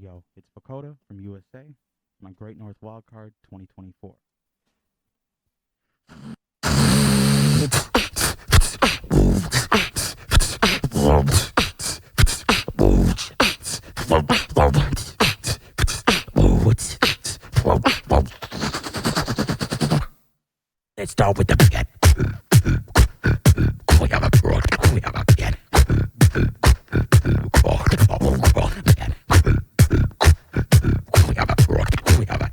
Yo, it's VOCODAH from USA, my Great North Wildcard 2024. Let's start with the beginning. We have a broad, we have a beginning. We have a broad, we have a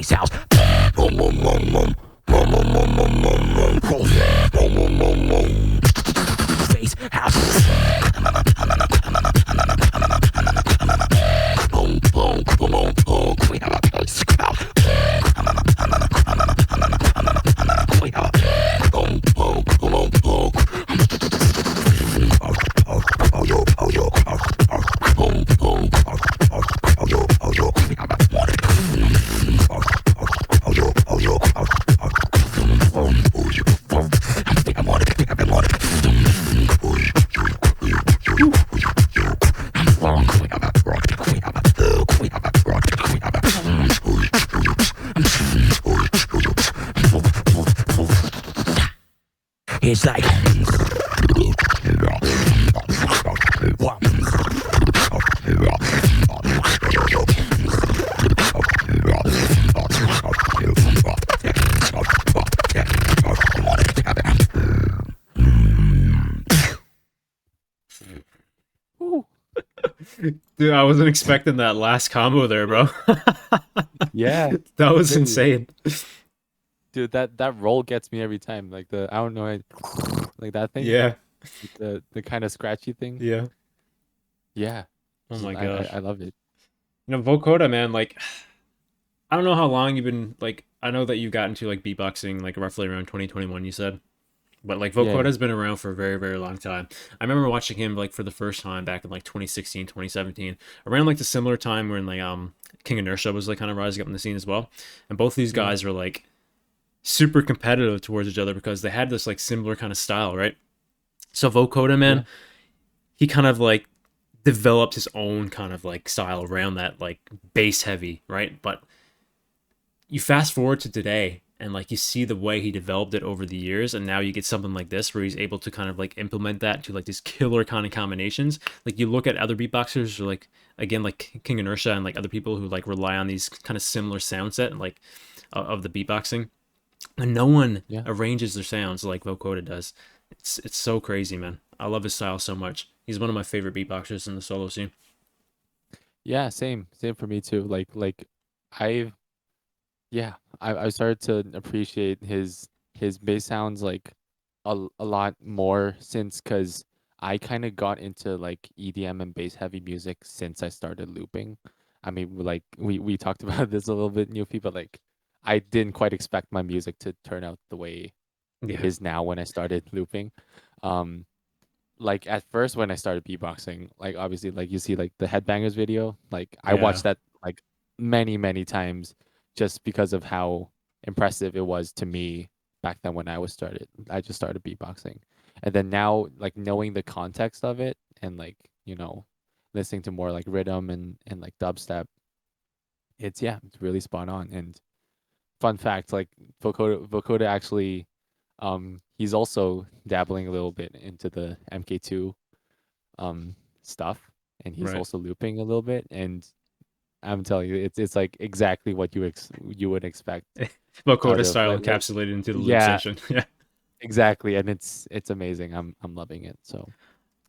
bass house. Bass house. We have a bass house. We have it's like Dude, I wasn't expecting that last combo there, bro. Yeah, That was dude. insane. dude, that roll gets me every time. Like I don't know, like that thing. Yeah, The kind of scratchy thing. yeah. Yeah. Oh my I gosh. I love it. You know, VOCODAH, man, like, I don't know how long you've been, like, I know that you got into, like, beatboxing, like, roughly around 2021, you said. But, like, Yeah. VOCODAH's been around for a very, very long time. I remember watching him, like, for the first time back in, like, 2016, 2017. Around, like, the similar time when, like, King Inertia was, like, kind of rising up in the scene as well. And both these Yeah. guys were, like, super competitive towards each other because they had this, like, similar kind of style, right? So VOCODAH, man, Yeah. he kind of, like, developed his own kind of like style around that like bass heavy, right? But you fast forward to today and like you see the way he developed it over the years, and now you get something like this where he's able to kind of like implement that to like these killer kind of combinations. Like you look at other beatboxers or like again like King Inertia and like other people who like rely on these kind of similar sound set and like of the beatboxing, and no one Yeah. arranges their sounds like VOCODAH does. It's so crazy, man. I love his style so much. He's one of my favorite beatboxers in the solo scene. Yeah, same for me too. Like I've yeah, I started to appreciate his bass sounds like a lot more since, cuz I kind of got into like EDM and bass heavy music since I started looping. I mean, like we talked about this a little bit, Newfie, but like I didn't quite expect my music to turn out the way it Yeah, is now when I started looping. Um like at first when I started beatboxing, like obviously like you see like the Headbangers video, like I yeah, watched that like many times just because of how impressive it was to me back then when I just started beatboxing. And then now like knowing the context of it and like, listening to more like rhythm and like dubstep, it's really spot on. And fun fact, like Vokoda actually he's also dabbling a little bit into the MK2 stuff, and he's right. also looping a little bit, and I'm telling you, it's like exactly what you would expect out VOCODAH of style like encapsulated into the loop yeah, session. Yeah, exactly, and it's amazing. I'm loving it. So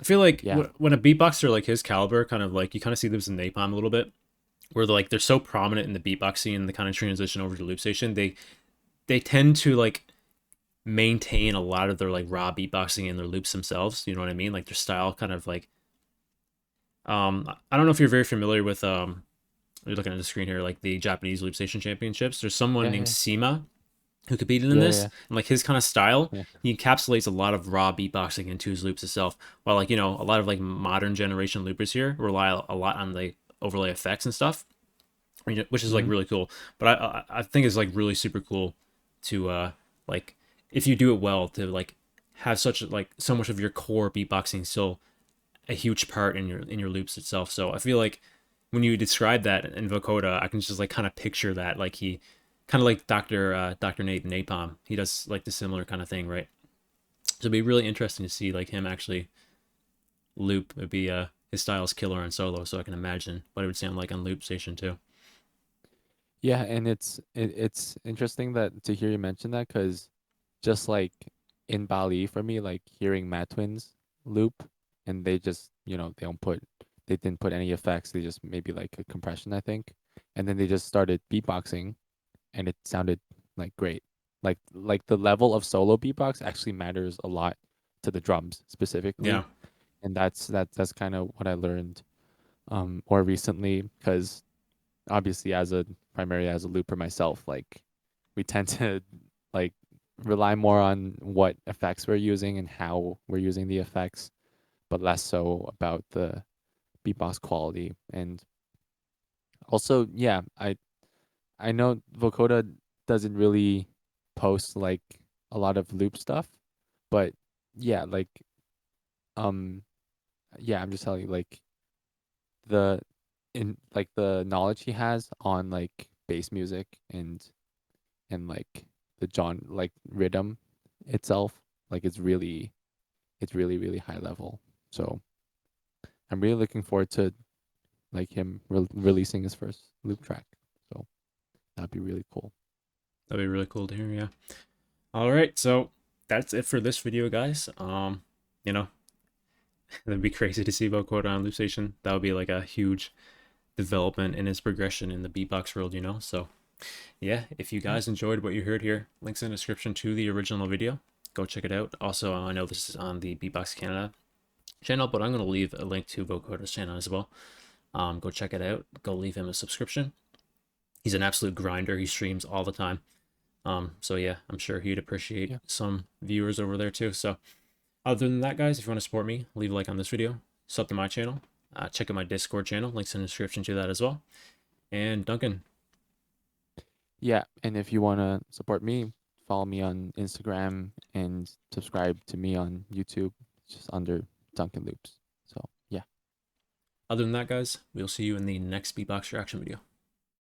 I feel like yeah, when a beatboxer like his caliber, kind of like you kind of see this in Napalm a little bit, where they're so prominent in the beatboxing and the kind of transition over to loop station. They tend to like maintain a lot of their like raw beatboxing in their loops themselves. You know what I mean? Like their style kind of like I don't know if you're very familiar with you're looking at the screen here, like the Japanese Loop Station Championships. There's someone Yeah, named yeah, Sima who competed in yeah, this, yeah, and like his kind of style, yeah. he encapsulates a lot of raw beatboxing into his loops itself. While like a lot of like modern generation loopers here rely a lot on the overlay effects and stuff, which is like Hmm. really cool. But I think it's like really super cool to like if you do it well to like have such like so much of your core beatboxing still a huge part in your loops itself. So I feel like when you describe that in Vocoda, I can just like kind of picture that like he kind of like Dr. Nate Napalm. He does like the similar kind of thing, right? So it'd be really interesting to see like him actually loop. It'd be his style is killer on solo, so I can imagine what it would sound like on loop station too. Yeah, and it's interesting that to hear you mention that because just like in Bali for me, like hearing Mad Twins loop and they just they didn't put any effects. They just maybe like a compression, I think, and then they just started beatboxing and it sounded like great. Like the level of solo beatbox actually matters a lot to the drums Yeah, specifically, and that's kind of what I learned more recently because obviously primarily as a looper myself, like we tend to like rely more on what effects we're using and how we're using the effects, but less so about the beatbox quality. And also, yeah, I know Vocoda doesn't really post like a lot of loop stuff, but yeah, um yeah, I'm just telling you like the in like the knowledge he has on like bass music and like the John like rhythm itself, like it's really really high level. So I'm really looking forward to like him releasing his first loop track. So that'd be really cool. that'd be really cool to hear. Yeah. All right, so that's it for this video, guys. You know, it'd be crazy to see Vocoder on loop station. That would be like a huge development in his progression in the beatbox world. So yeah, if you Yeah. guys enjoyed what you heard here, links in the description to the original video. Go check it out. Also, I know this is on the Beatbox Canada channel, but I'm going to leave a link to Vocoder's channel as well. Go check it out. Go leave him a subscription. He's an absolute grinder. He streams all the time. So yeah, I'm sure he'd appreciate Yeah. some viewers over there too. So other than that, guys, if you want to support me, leave a like on this video, sub to my channel, check out my Discord channel, links in the description to that as well. And Duncan, Yeah, and if you want to support me, follow me on Instagram and subscribe to me on YouTube, just under Duncan Loops. So, yeah. other than that, guys, we'll see you in the next Beatbox reaction video.